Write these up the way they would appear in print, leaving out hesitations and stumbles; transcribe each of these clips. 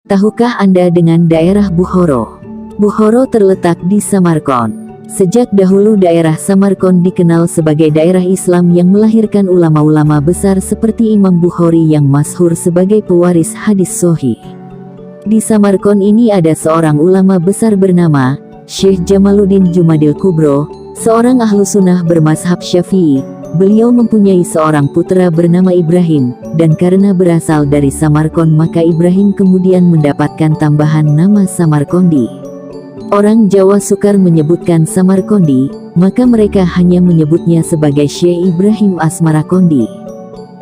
Tahukah Anda dengan daerah Bukhoro? Bukhoro terletak di Samarkand. Sejak dahulu daerah Samarkand dikenal sebagai daerah Islam yang melahirkan ulama-ulama besar seperti Imam Bukhari yang masyhur sebagai pewaris hadis sahih. Di Samarkand ini ada seorang ulama besar bernama Syekh Jamaluddin Jumadil Kubro, seorang ahlu sunnah bermazhab Syafi'i. Beliau mempunyai seorang putra bernama Ibrahim, dan karena berasal dari Samarkand maka Ibrahim kemudian mendapatkan tambahan nama Samarkandi. Orang Jawa sukar menyebutkan Samarkandi, maka mereka hanya menyebutnya sebagai Syekh Ibrahim Asmarakandi.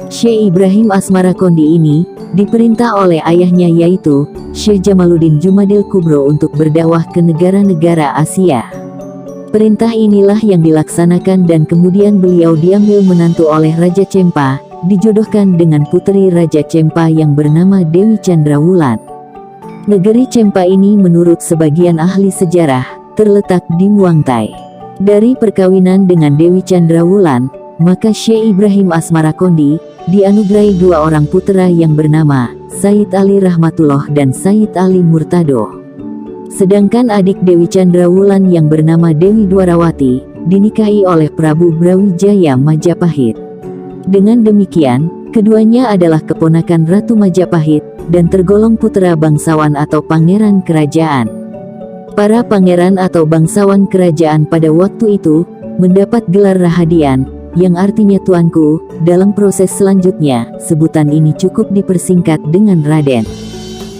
Syekh Ibrahim Asmarakandi ini diperintah oleh ayahnya yaitu Syekh Jamaluddin Jumadil Kubro untuk berdakwah ke negara-negara Asia. Perintah inilah yang dilaksanakan dan kemudian beliau diambil menantu oleh Raja Cempa, dijodohkan dengan putri Raja Cempa yang bernama Dewi Chandrawulan. Negeri Cempa ini menurut sebagian ahli sejarah, terletak di Muangthai. Dari perkawinan dengan Dewi Chandrawulan, maka Syekh Ibrahim Asmarakandi dianugerahi dua orang putra yang bernama Sayyid Ali Rahmatullah dan Sayyid Ali Murtado. Sedangkan adik Dewi Chandrawulan yang bernama Dewi Dwarawati, dinikahi oleh Prabu Brawijaya Majapahit. Dengan demikian, keduanya adalah keponakan Ratu Majapahit, dan tergolong putra bangsawan atau pangeran kerajaan. Para pangeran atau bangsawan kerajaan pada waktu itu, mendapat gelar Rahadian, yang artinya tuanku. Dalam proses selanjutnya, sebutan ini cukup dipersingkat dengan Raden.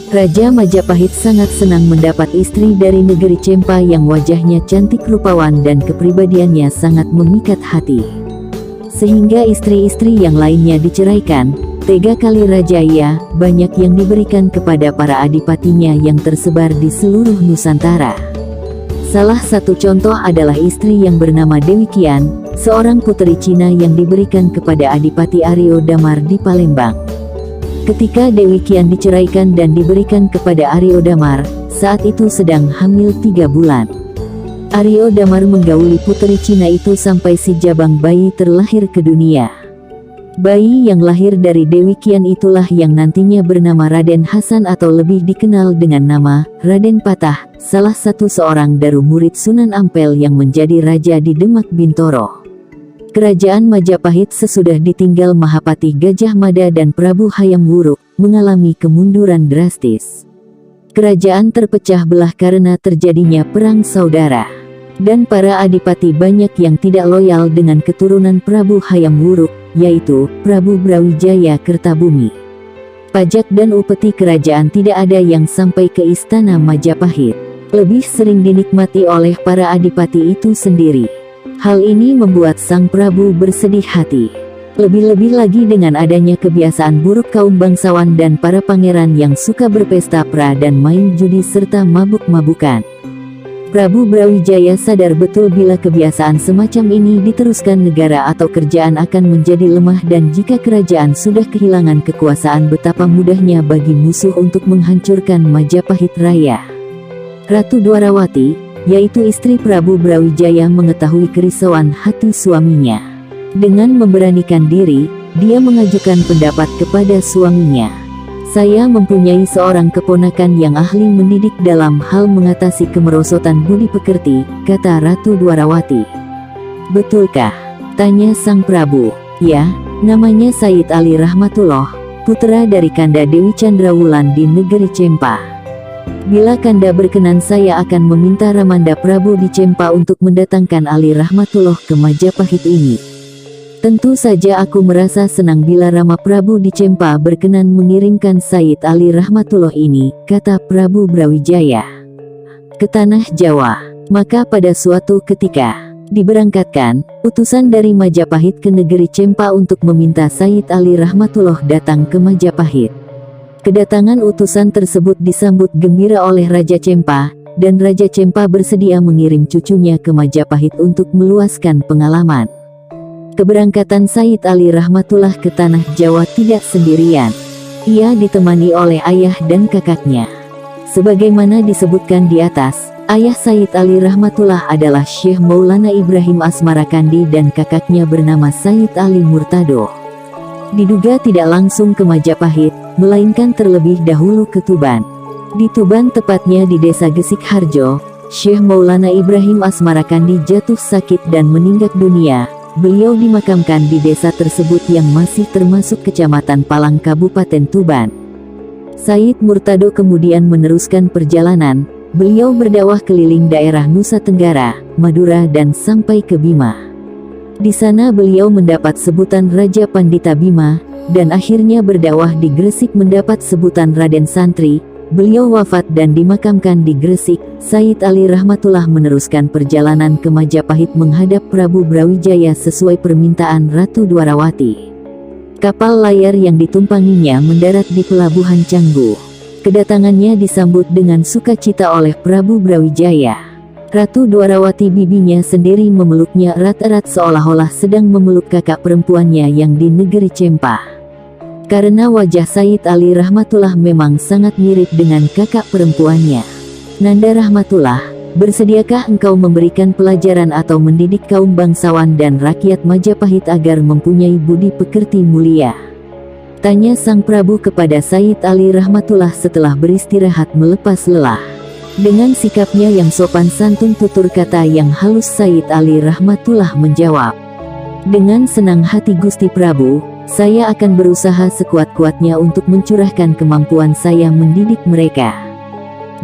Raja Majapahit sangat senang mendapat istri dari negeri Cempa yang wajahnya cantik rupawan dan kepribadiannya sangat memikat hati. Sehingga istri-istri yang lainnya diceraikan. Tega kali Raja ia, banyak yang diberikan kepada para adipatinya yang tersebar di seluruh Nusantara. Salah satu contoh adalah istri yang bernama Dewi Kian, seorang puteri Cina yang diberikan kepada Adipati Aryo Damar di Palembang. Ketika Dewi Kian diceraikan dan diberikan kepada Aryo Damar, saat itu sedang hamil 3 bulan. Aryo Damar menggauli puteri Cina itu sampai si jabang bayi terlahir ke dunia. Bayi yang lahir dari Dewi Kian itulah yang nantinya bernama Raden Hasan atau lebih dikenal dengan nama Raden Patah, salah satu seorang dari murid Sunan Ampel yang menjadi raja di Demak Bintoro. Kerajaan Majapahit sesudah ditinggal Mahapati Gajah Mada dan Prabu Hayam Wuruk, mengalami kemunduran drastis. Kerajaan terpecah belah karena terjadinya perang saudara. Dan para adipati banyak yang tidak loyal dengan keturunan Prabu Hayam Wuruk, yaitu Prabu Brawijaya Kertabumi. Pajak dan upeti kerajaan tidak ada yang sampai ke istana Majapahit. Lebih sering dinikmati oleh para adipati itu sendiri. Hal ini membuat sang Prabu bersedih hati. Lebih-lebih lagi dengan adanya kebiasaan buruk kaum bangsawan dan para pangeran yang suka berpesta pera dan main judi serta mabuk-mabukan. Prabu Brawijaya sadar betul bila kebiasaan semacam ini diteruskan negara atau kerajaan akan menjadi lemah dan jika kerajaan sudah kehilangan kekuasaan betapa mudahnya bagi musuh untuk menghancurkan Majapahit Raya. Ratu Dwarawati, yaitu istri Prabu Brawijaya mengetahui kerisauan hati suaminya. Dengan memberanikan diri, dia mengajukan pendapat kepada suaminya. Saya mempunyai seorang keponakan yang ahli mendidik dalam hal mengatasi kemerosotan budi pekerti, kata Ratu Dwarawati. Betulkah? Tanya sang Prabu. Ya, namanya Sayyid Ali Rahmatullah, putra dari Kanda Dewi Chandrawulan di negeri Cempa. Bila Kanda berkenan saya akan meminta Ramanda Prabu di Cempa untuk mendatangkan Ali Rahmatullah ke Majapahit ini. Tentu saja aku merasa senang bila Rama Prabu di Cempa berkenan mengirimkan Sayyid Ali Rahmatullah ini, kata Prabu Brawijaya, ke tanah Jawa. Maka pada suatu ketika, diberangkatkan utusan dari Majapahit ke negeri Cempa untuk meminta Sayyid Ali Rahmatullah datang ke Majapahit. Kedatangan utusan tersebut disambut gembira oleh Raja Cempa, dan Raja Cempa bersedia mengirim cucunya ke Majapahit untuk meluaskan pengalaman. Keberangkatan Sayyid Ali Rahmatullah ke tanah Jawa tidak sendirian. Ia ditemani oleh ayah dan kakaknya. Sebagaimana disebutkan di atas, ayah Sayyid Ali Rahmatullah adalah Syekh Maulana Ibrahim Asmarakandi dan kakaknya bernama Sayyid Ali Murtado. Diduga tidak langsung ke Majapahit, melainkan terlebih dahulu ke Tuban. Di Tuban, tepatnya di Desa Gesik Harjo, Syekh Maulana Ibrahim Asmarakandi jatuh sakit dan meninggal dunia. Beliau dimakamkan di desa tersebut yang masih termasuk Kecamatan Palang, Kabupaten Tuban. Said Murtado kemudian meneruskan perjalanan. Beliau berdakwah keliling daerah Nusa Tenggara, Madura dan sampai ke Bima. Di sana beliau mendapat sebutan Raja Pandita Bima, dan akhirnya berdakwah di Gresik mendapat sebutan Raden Santri. Beliau wafat dan dimakamkan di Gresik. Said Ali Rahmatullah meneruskan perjalanan ke Majapahit menghadap Prabu Brawijaya sesuai permintaan Ratu Dwarawati. Kapal layar yang ditumpanginya mendarat di Pelabuhan Canggu. Kedatangannya disambut dengan sukacita oleh Prabu Brawijaya. Ratu Dwarawati bibinya sendiri memeluknya erat-erat seolah-olah sedang memeluk kakak perempuannya yang di negeri Cempah. Karena wajah Said Ali Rahmatullah memang sangat mirip dengan kakak perempuannya. Nanda Rahmatullah, bersediakah engkau memberikan pelajaran atau mendidik kaum bangsawan dan rakyat Majapahit agar mempunyai budi pekerti mulia? Tanya sang Prabu kepada Said Ali Rahmatullah setelah beristirahat melepas lelah. Dengan sikapnya yang sopan santun tutur kata yang halus, Said Ali Rahmatullah menjawab, "Dengan senang hati Gusti Prabu, saya akan berusaha sekuat-kuatnya untuk mencurahkan kemampuan saya mendidik mereka."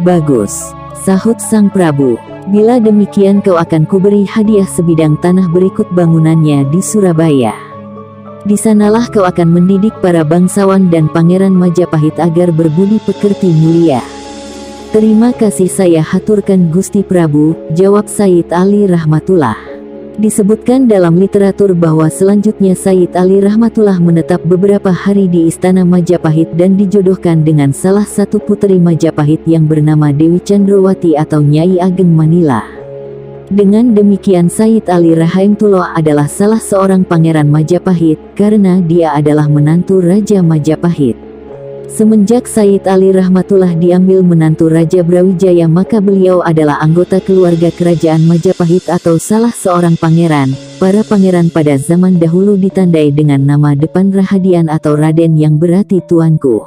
"Bagus," sahut sang Prabu. "Bila demikian kau akan kuberi hadiah sebidang tanah berikut bangunannya di Surabaya. Di sanalah kau akan mendidik para bangsawan dan pangeran Majapahit agar berbudi pekerti mulia." "Terima kasih, saya haturkan Gusti Prabu," jawab Said Ali Rahmatullah. Disebutkan dalam literatur bahwa selanjutnya Said Ali Rahmatullah menetap beberapa hari di Istana Majapahit dan dijodohkan dengan salah satu puteri Majapahit yang bernama Dewi Chandrawati atau Nyai Ageng Manila. Dengan demikian Said Ali Rahmatullah adalah salah seorang pangeran Majapahit karena dia adalah menantu Raja Majapahit. Semenjak Said Ali Rahmatullah diambil menantu Raja Brawijaya, maka beliau adalah anggota keluarga kerajaan Majapahit atau salah seorang pangeran. Para pangeran pada zaman dahulu ditandai dengan nama depan Rahadian atau Raden yang berarti tuanku.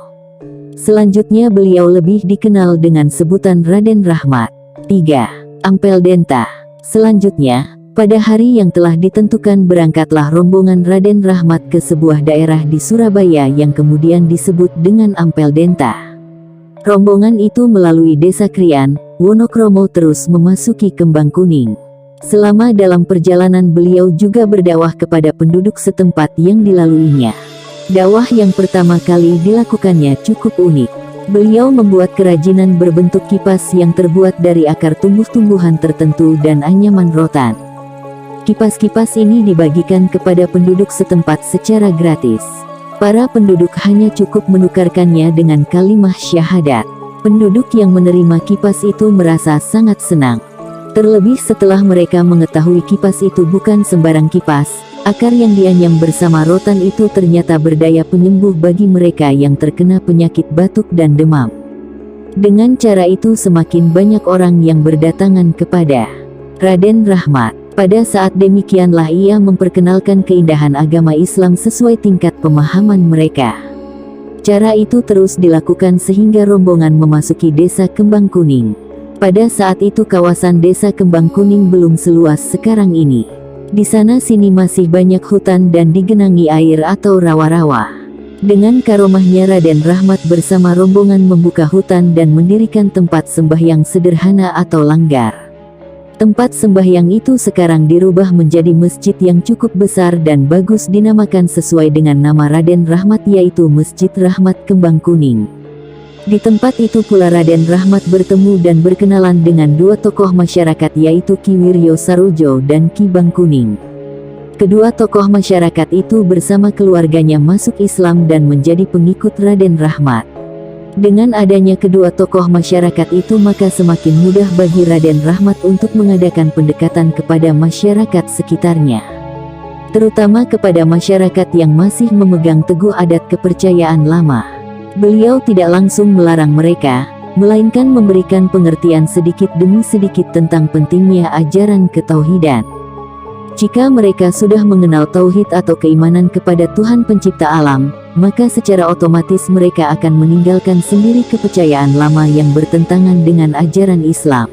Selanjutnya beliau lebih dikenal dengan sebutan Raden Rahmat. 3. Ampel Denta. Selanjutnya, pada hari yang telah ditentukan berangkatlah rombongan Raden Rahmat ke sebuah daerah di Surabaya yang kemudian disebut dengan Ampel Denta. Rombongan itu melalui Desa Krian, Wonokromo terus memasuki Kembang Kuning. Selama dalam perjalanan beliau juga berdakwah kepada penduduk setempat yang dilaluinya. Dakwah yang pertama kali dilakukannya cukup unik. Beliau membuat kerajinan berbentuk kipas yang terbuat dari akar tumbuh-tumbuhan tertentu dan anyaman rotan. Kipas-kipas ini dibagikan kepada penduduk setempat secara gratis. Para penduduk hanya cukup menukarkannya dengan kalimah syahadat. Penduduk yang menerima kipas itu merasa sangat senang. Terlebih setelah mereka mengetahui kipas itu bukan sembarang kipas, akar yang dianyam bersama rotan itu ternyata berdaya penyembuh bagi mereka yang terkena penyakit batuk dan demam. Dengan cara itu semakin banyak orang yang berdatangan kepada Raden Rahmat. Pada saat demikianlah ia memperkenalkan keindahan agama Islam sesuai tingkat pemahaman mereka. Cara itu terus dilakukan sehingga rombongan memasuki Desa Kembang Kuning. Pada saat itu kawasan Desa Kembang Kuning belum seluas sekarang ini. Di sana sini masih banyak hutan dan digenangi air atau rawa-rawa. Dengan karomahnya Raden Rahmat bersama rombongan membuka hutan dan mendirikan tempat sembahyang sederhana atau langgar. Tempat sembahyang itu sekarang dirubah menjadi masjid yang cukup besar dan bagus dinamakan sesuai dengan nama Raden Rahmat, yaitu Masjid Rahmat Kembang Kuning. Di tempat itu pula Raden Rahmat bertemu dan berkenalan dengan dua tokoh masyarakat, yaitu Ki Wiryo Sarojo dan Ki Bangkuning. Kedua tokoh masyarakat itu bersama keluarganya masuk Islam dan menjadi pengikut Raden Rahmat. Dengan adanya kedua tokoh masyarakat itu, maka semakin mudah bagi Raden Rahmat untuk mengadakan pendekatan kepada masyarakat sekitarnya, terutama kepada masyarakat yang masih memegang teguh adat kepercayaan lama. Beliau tidak langsung melarang mereka, melainkan memberikan pengertian sedikit demi sedikit tentang pentingnya ajaran ketauhidan. Jika mereka sudah mengenal tauhid atau keimanan kepada Tuhan pencipta alam, maka secara otomatis mereka akan meninggalkan sendiri kepercayaan lama yang bertentangan dengan ajaran Islam.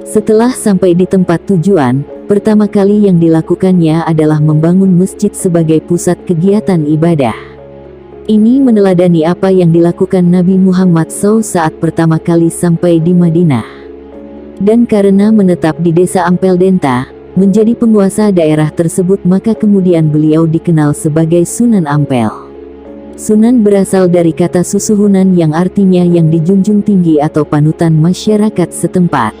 Setelah sampai di tempat tujuan, pertama kali yang dilakukannya adalah membangun masjid sebagai pusat kegiatan ibadah. Ini meneladani apa yang dilakukan Nabi Muhammad SAW saat pertama kali sampai di Madinah. Dan karena menetap di desa Ampel Denta, menjadi penguasa daerah tersebut, maka kemudian beliau dikenal sebagai Sunan Ampel. Sunan berasal dari kata susuhunan yang artinya yang dijunjung tinggi atau panutan masyarakat setempat.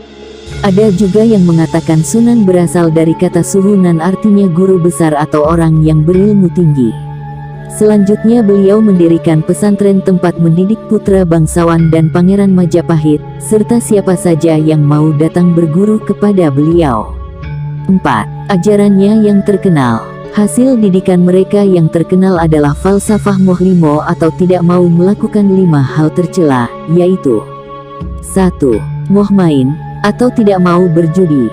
Ada juga yang mengatakan Sunan berasal dari kata suhunan artinya guru besar atau orang yang berilmu tinggi. Selanjutnya beliau mendirikan pesantren tempat mendidik putra bangsawan dan Pangeran Majapahit, serta siapa saja yang mau datang berguru kepada beliau. 4. Ajarannya yang terkenal. Hasil didikan mereka yang terkenal adalah falsafah mohlimo atau tidak mau melakukan 5 hal tercela, yaitu 1. Moh main, atau tidak mau berjudi.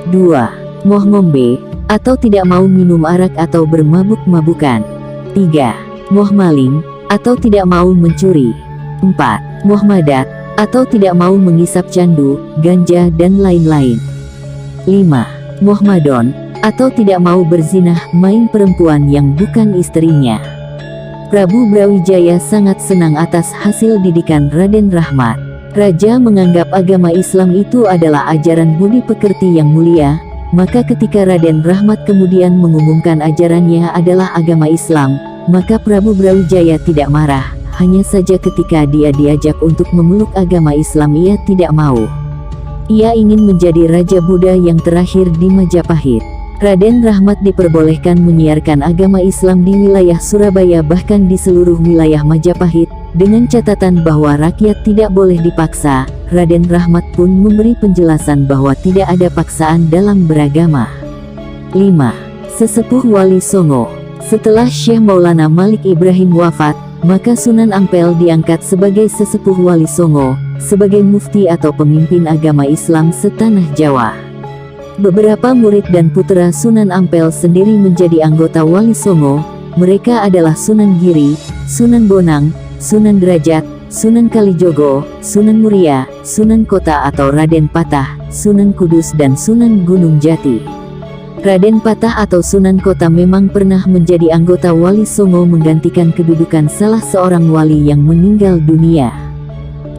2. Moh ngombe, atau tidak mau minum arak atau bermabuk-mabukan. 3. Moh maling, atau tidak mau mencuri. 4. Moh madat, atau tidak mau mengisap candu, ganja dan lain-lain. 5. Moh madon, atau tidak mau berzinah, main perempuan yang bukan istrinya. Prabu Brawijaya sangat senang atas hasil didikan Raden Rahmat. Raja menganggap agama Islam itu adalah ajaran budi pekerti yang mulia, maka ketika Raden Rahmat kemudian mengumumkan ajarannya adalah agama Islam, maka Prabu Brawijaya tidak marah, hanya saja ketika dia diajak untuk memeluk agama Islam ia tidak mau. Ia ingin menjadi Raja Buddha yang terakhir di Majapahit. Raden Rahmat diperbolehkan menyiarkan agama Islam di wilayah Surabaya bahkan di seluruh wilayah Majapahit, dengan catatan bahwa rakyat tidak boleh dipaksa. Raden Rahmat pun memberi penjelasan bahwa tidak ada paksaan dalam beragama. 5. Sesepuh Wali Songo. Setelah Syekh Maulana Malik Ibrahim wafat, maka Sunan Ampel diangkat sebagai sesepuh Wali Songo, sebagai mufti atau pemimpin agama Islam setanah Jawa. Beberapa murid dan putra Sunan Ampel sendiri menjadi anggota Wali Songo. Mereka adalah Sunan Giri, Sunan Bonang, Sunan Derajat, Sunan Kalijogo, Sunan Muria, Sunan Kota atau Raden Patah, Sunan Kudus dan Sunan Gunung Jati. Raden Patah atau Sunan Kota memang pernah menjadi anggota Wali Songo menggantikan kedudukan salah seorang wali yang meninggal dunia.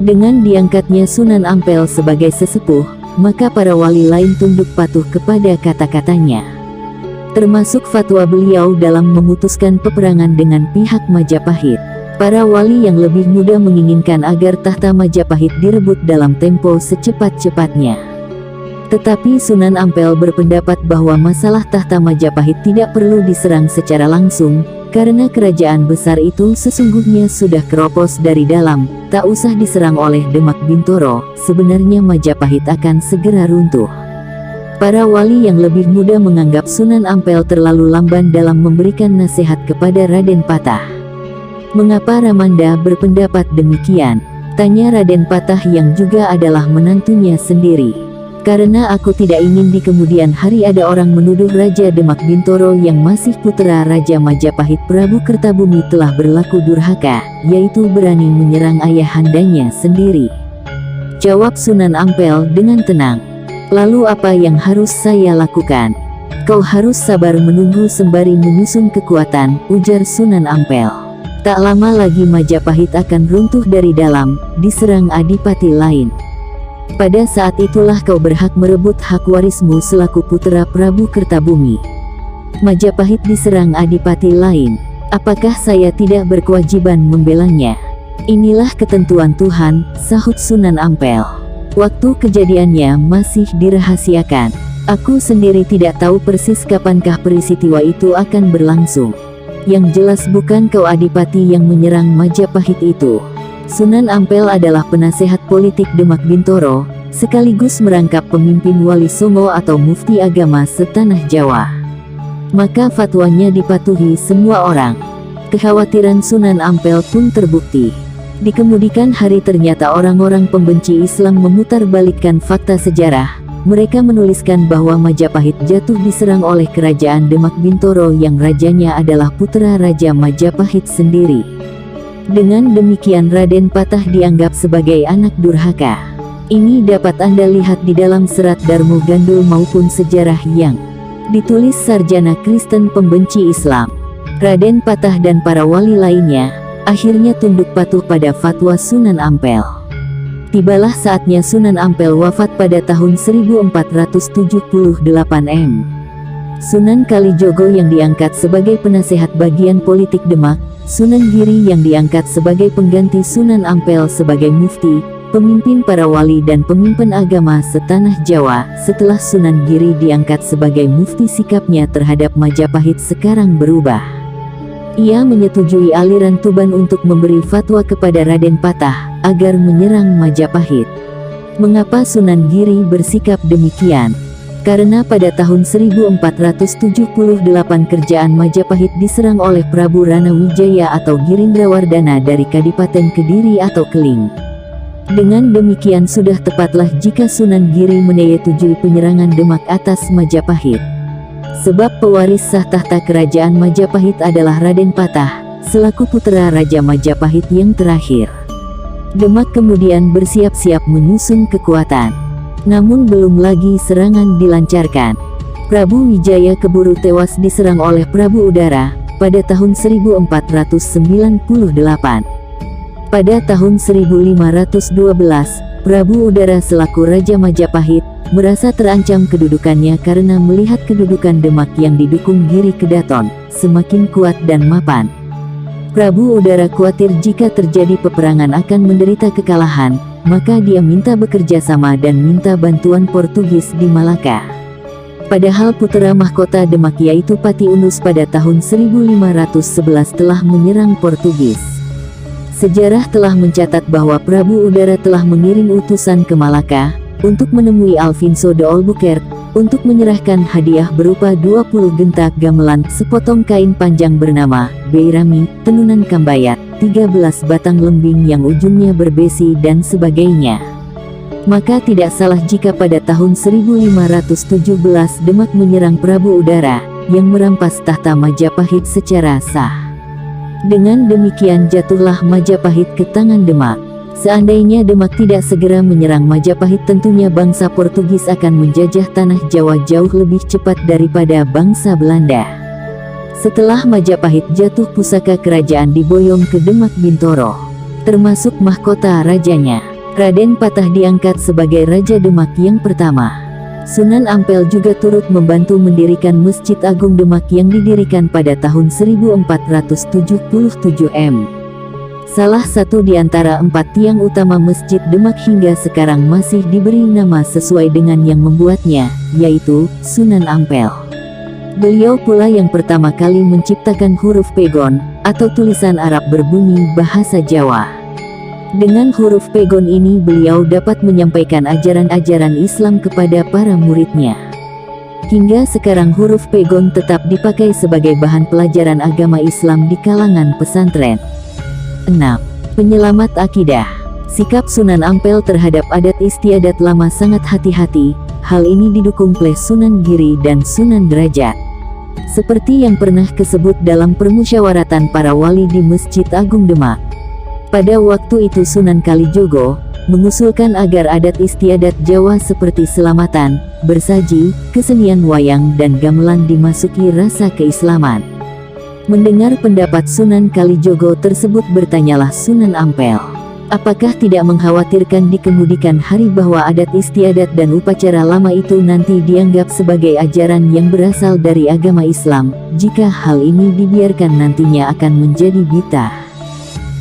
Dengan diangkatnya Sunan Ampel sebagai sesepuh, maka para wali lain tunduk patuh kepada kata-katanya. Termasuk fatwa beliau dalam memutuskan peperangan dengan pihak Majapahit. Para wali yang lebih muda menginginkan agar tahta Majapahit direbut dalam tempo secepat-cepatnya. Tetapi Sunan Ampel berpendapat bahwa masalah tahta Majapahit tidak perlu diserang secara langsung, karena kerajaan besar itu sesungguhnya sudah keropos dari dalam, tak usah diserang oleh Demak Bintoro, sebenarnya Majapahit akan segera runtuh. Para wali yang lebih muda menganggap Sunan Ampel terlalu lamban dalam memberikan nasihat kepada Raden Patah. Mengapa Ramanda berpendapat demikian? Tanya Raden Patah yang juga adalah menantunya sendiri. Karena aku tidak ingin di kemudian hari ada orang menuduh Raja Demak Bintoro yang masih putra Raja Majapahit Prabu Kertabumi telah berlaku durhaka, yaitu berani menyerang ayahandanya sendiri. Jawab Sunan Ampel dengan tenang. Lalu apa yang harus saya lakukan? Kau harus sabar menunggu sembari menyusun kekuatan, ujar Sunan Ampel. Tak lama lagi Majapahit akan runtuh dari dalam, diserang adipati lain. Pada saat itulah kau berhak merebut hak warismu selaku putra Prabu Kertabumi. Majapahit diserang adipati lain. Apakah saya tidak berkewajiban membelanya? Inilah ketentuan Tuhan, sahut Sunan Ampel. Waktu kejadiannya masih dirahasiakan. Aku sendiri tidak tahu persis kapankah peristiwa itu akan berlangsung. Yang jelas bukan kau adipati yang menyerang Majapahit itu. Sunan Ampel adalah penasehat politik Demak Bintoro, sekaligus merangkap pemimpin Wali Songo atau mufti agama setanah Jawa. Maka fatwanya dipatuhi semua orang. Kekhawatiran Sunan Ampel pun terbukti. Di kemudian hari ternyata orang-orang pembenci Islam memutarbalikkan fakta sejarah. Mereka menuliskan bahwa Majapahit jatuh diserang oleh kerajaan Demak Bintoro yang rajanya adalah putra Raja Majapahit sendiri. Dengan demikian Raden Patah dianggap sebagai anak durhaka. Ini dapat Anda lihat di dalam serat Darmo Gandul maupun sejarah yang ditulis sarjana Kristen pembenci Islam. Raden Patah dan para wali lainnya akhirnya tunduk patuh pada fatwa Sunan Ampel. Tibalah saatnya Sunan Ampel wafat pada tahun 1478 M. Sunan Kalijogo yang diangkat sebagai penasehat bagian politik Demak, Sunan Giri yang diangkat sebagai pengganti Sunan Ampel sebagai mufti, pemimpin para wali dan pemimpin agama setanah Jawa. Setelah Sunan Giri diangkat sebagai mufti, sikapnya terhadap Majapahit sekarang berubah. Ia menyetujui aliran Tuban untuk memberi fatwa kepada Raden Patah agar menyerang Majapahit. Mengapa Sunan Giri bersikap demikian? Karena pada tahun 1478 kerajaan Majapahit diserang oleh Prabu Ranawijaya atau Girindrawardana dari Kadipaten Kediri atau Keling. Dengan demikian sudah tepatlah jika Sunan Giri menyetujui penyerangan Demak atas Majapahit. Sebab pewaris sah tahta kerajaan Majapahit adalah Raden Patah, selaku putra Raja Majapahit yang terakhir. Demak kemudian bersiap-siap menyusun kekuatan. Namun belum lagi serangan dilancarkan. Prabu Wijaya keburu tewas diserang oleh Prabu Udara pada tahun 1498. Pada tahun 1512, Prabu Udara selaku Raja Majapahit merasa terancam kedudukannya karena melihat kedudukan Demak yang didukung Giri Kedaton semakin kuat dan mapan. Prabu Udara khawatir jika terjadi peperangan akan menderita kekalahan, maka dia minta bekerja sama dan minta bantuan Portugis di Malaka. Padahal putra mahkota Demak yaitu Pati Unus pada tahun 1511 telah menyerang Portugis. Sejarah telah mencatat bahwa Prabu Udara telah mengirim utusan ke Malaka untuk menemui Alfonso de Albuquerque untuk menyerahkan hadiah berupa 20 gentak gamelan, sepotong kain panjang bernama beirami, tenunan kambayat, 13 batang lembing yang ujungnya berbesi dan sebagainya. Maka tidak salah jika pada tahun 1517 Demak menyerang Prabu Udara yang merampas tahta Majapahit secara sah. Dengan demikian jatuhlah Majapahit ke tangan Demak. Seandainya Demak tidak segera menyerang Majapahit, tentunya bangsa Portugis akan menjajah tanah Jawa jauh lebih cepat daripada bangsa Belanda. Setelah Majapahit jatuh, pusaka kerajaan diboyong ke Demak Bintoro, termasuk mahkota rajanya. Raden Patah diangkat sebagai Raja Demak yang pertama. Sunan Ampel juga turut membantu mendirikan Masjid Agung Demak yang didirikan pada tahun 1477 M. Salah satu di antara 4 tiang utama Masjid Demak hingga sekarang masih diberi nama sesuai dengan yang membuatnya, yaitu Sunan Ampel. Beliau pula yang pertama kali menciptakan huruf pegon, atau tulisan Arab berbunyi bahasa Jawa. Dengan huruf pegon ini beliau dapat menyampaikan ajaran-ajaran Islam kepada para muridnya. Hingga sekarang huruf pegon tetap dipakai sebagai bahan pelajaran agama Islam di kalangan pesantren. 6. Penyelamat akidah. Sikap Sunan Ampel terhadap adat istiadat lama sangat hati-hati. Hal ini didukung oleh Sunan Giri dan Sunan Derajat. Seperti yang pernah disebut dalam permusyawaratan para wali di Masjid Agung Demak. Pada waktu itu Sunan Kalijogo mengusulkan agar adat istiadat Jawa seperti selamatan, bersaji, kesenian wayang dan gamelan dimasuki rasa keislaman. Mendengar pendapat Sunan Kalijogo tersebut, bertanyalah Sunan Ampel, apakah tidak mengkhawatirkan di kemudian hari bahwa adat istiadat dan upacara lama itu nanti dianggap sebagai ajaran yang berasal dari agama Islam, jika hal ini dibiarkan nantinya akan menjadi bid'ah.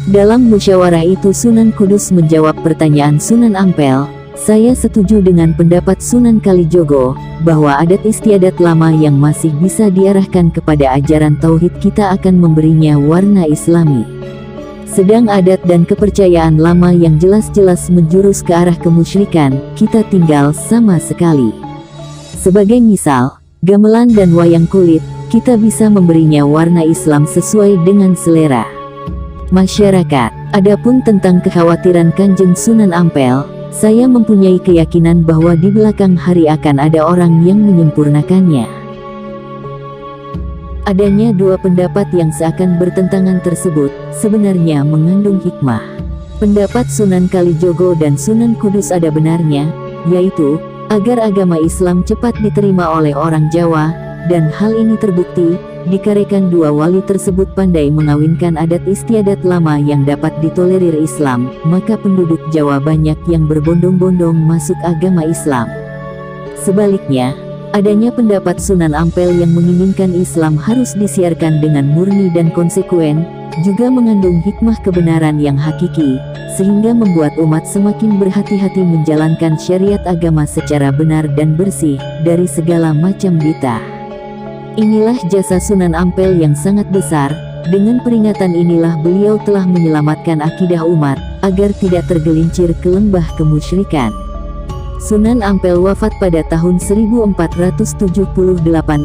Dalam musyawarah itu Sunan Kudus menjawab pertanyaan Sunan Ampel, saya setuju dengan pendapat Sunan Kalijogo, bahwa adat istiadat lama yang masih bisa diarahkan kepada ajaran tauhid kita akan memberinya warna Islami. Sedang adat dan kepercayaan lama yang jelas-jelas menjurus ke arah kemusyrikan, kita tinggal sama sekali. Sebagai misal, gamelan dan wayang kulit, kita bisa memberinya warna Islam sesuai dengan selera masyarakat. Adapun tentang kekhawatiran Kanjeng Sunan Ampel, Saya mempunyai keyakinan bahwa di belakang hari akan ada orang yang menyempurnakannya. Adanya dua pendapat yang seakan bertentangan tersebut, sebenarnya mengandung hikmah. Pendapat Sunan Kalijogo dan Sunan Kudus ada benarnya, yaitu, agar agama Islam cepat diterima oleh orang Jawa, dan hal ini terbukti, dikarenakan dua wali tersebut pandai mengawinkan adat istiadat lama yang dapat ditolerir Islam, maka penduduk Jawa banyak yang berbondong-bondong masuk agama Islam. Sebaliknya, adanya pendapat Sunan Ampel yang menginginkan Islam harus disiarkan dengan murni dan konsekuen, juga mengandung hikmah kebenaran yang hakiki, sehingga membuat umat semakin berhati-hati menjalankan syariat agama secara benar dan bersih, dari segala macam bid'ah. Inilah jasa Sunan Ampel yang sangat besar, dengan peringatan inilah beliau telah menyelamatkan akidah umat, agar tidak tergelincir ke lembah kemusyrikan. Sunan Ampel wafat pada tahun 1478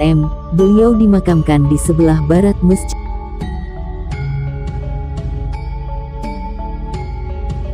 M, beliau dimakamkan di sebelah barat Masjid